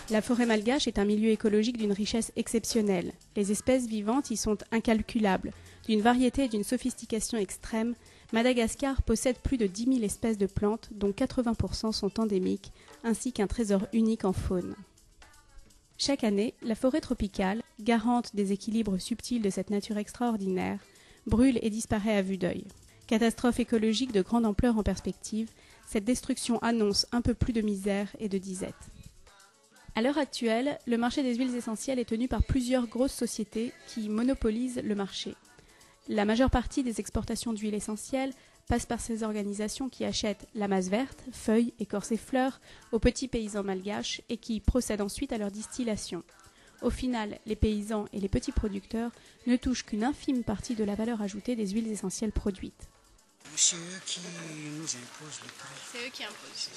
La forêt malgache est un milieu écologique d'une richesse exceptionnelle. Les espèces vivantes y sont incalculables. D'une variété et d'une sophistication extrême, Madagascar possède plus de 10 000 espèces de plantes, dont 80% sont endémiques, ainsi qu'un trésor unique en faune. Chaque année, la forêt tropicale, garante des équilibres subtils de cette nature extraordinaire, brûle et disparaît à vue d'œil. Catastrophe écologique de grande ampleur en perspective, cette destruction annonce un peu plus de misère et de disette. À l'heure actuelle, le marché des huiles essentielles est tenu par plusieurs grosses sociétés qui monopolisent le marché. La majeure partie des exportations d'huiles essentielles passe par ces organisations qui achètent la masse verte, feuilles, écorces et fleurs aux petits paysans malgaches et qui procèdent ensuite à leur distillation. Au final, les paysans et les petits producteurs ne touchent qu'une infime partie de la valeur ajoutée des huiles essentielles produites. C'est eux qui nous imposent le prix. C'est eux qui imposent.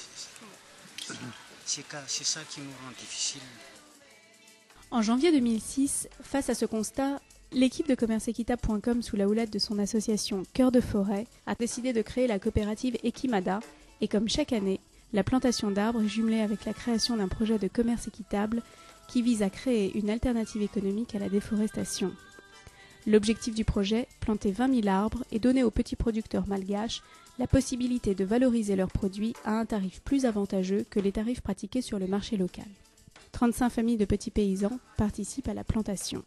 C'est ça qui nous rend difficile. En janvier 2006, face à ce constat, l'équipe de commerceéquitable.com, sous la houlette de son association Cœur de Forêt, a décidé de créer la coopérative Equimada et, comme chaque année, la plantation d'arbres est jumelée avec la création d'un projet de commerce équitable qui vise à créer une alternative économique à la déforestation. L'objectif du projet, planter 20 000 arbres et donner aux petits producteurs malgaches la possibilité de valoriser leurs produits à un tarif plus avantageux que les tarifs pratiqués sur le marché local. 35 familles de petits paysans participent à la plantation.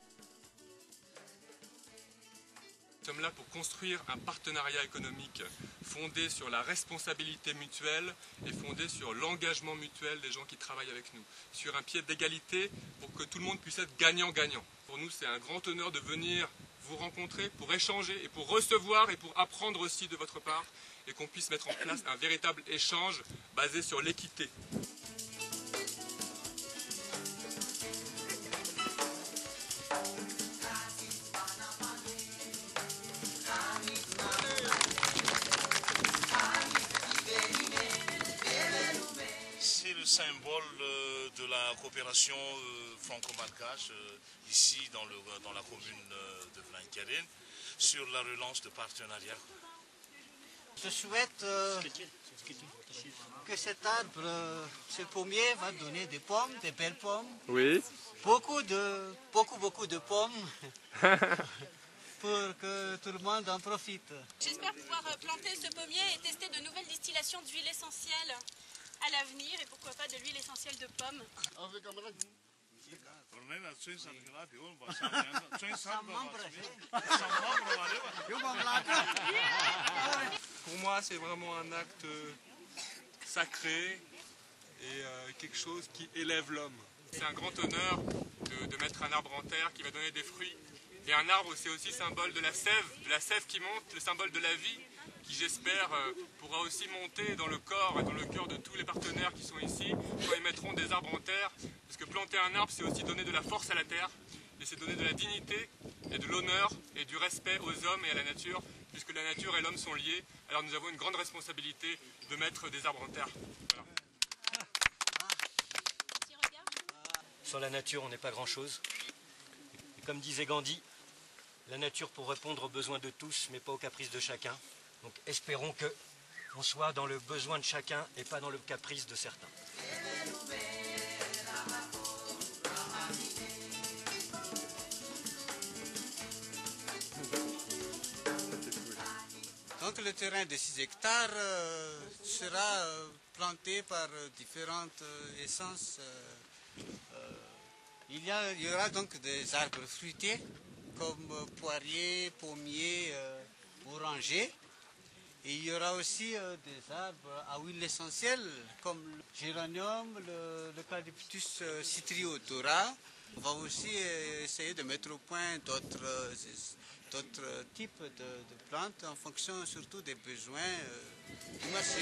Nous sommes là pour construire un partenariat économique fondé sur la responsabilité mutuelle et fondé sur l'engagement mutuel des gens qui travaillent avec nous, sur un pied d'égalité pour que tout le monde puisse être gagnant-gagnant. Pour nous, c'est un grand honneur de venir vous rencontrer pour échanger et pour recevoir et pour apprendre aussi de votre part et qu'on puisse mettre en place un véritable échange basé sur l'équité. C'est le symbole de la coopération franco-malgache ici dans la commune de Vlainkeren sur la relance de partenariat. Je souhaite que cet arbre, ce pommier va donner des pommes, des belles pommes. Oui. Beaucoup de pommes pour que tout le monde en profite. J'espère pouvoir planter ce pommier et tester de nouvelles distillations d'huile essentielle à l'avenir et pourquoi pas de l'huile essentielle de pomme. Pour moi, c'est vraiment un acte sacré et quelque chose qui élève l'homme. C'est un grand honneur de mettre un arbre en terre qui va donner des fruits. Et un arbre, c'est aussi symbole de la sève qui monte, le symbole de la vie, qui j'espère pourra aussi monter dans le corps et dans le cœur de tous les partenaires qui sont ici quand ils mettront des arbres en terre. Parce que planter un arbre, c'est aussi donner de la force à la terre, et c'est donner de la dignité et de l'honneur et du respect aux hommes et à la nature, puisque la nature et l'homme sont liés. Alors nous avons une grande responsabilité de mettre des arbres en terre. Voilà. Sans la nature, on n'est pas grand-chose. Et comme disait Gandhi, la nature pour répondre aux besoins de tous, mais pas aux caprices de chacun. Donc espérons qu'on soit dans le besoin de chacun et pas dans le caprice de certains. Donc le terrain de 6 hectares sera planté par différentes essences. Il y aura donc des arbres fruités comme poiriers, pommiers, orangers. Et il y aura aussi des arbres à huile essentielle comme le géranium, l'eucalyptus citriotora. On va aussi essayer de mettre au point d'autres types de plantes en fonction surtout des besoins du marché.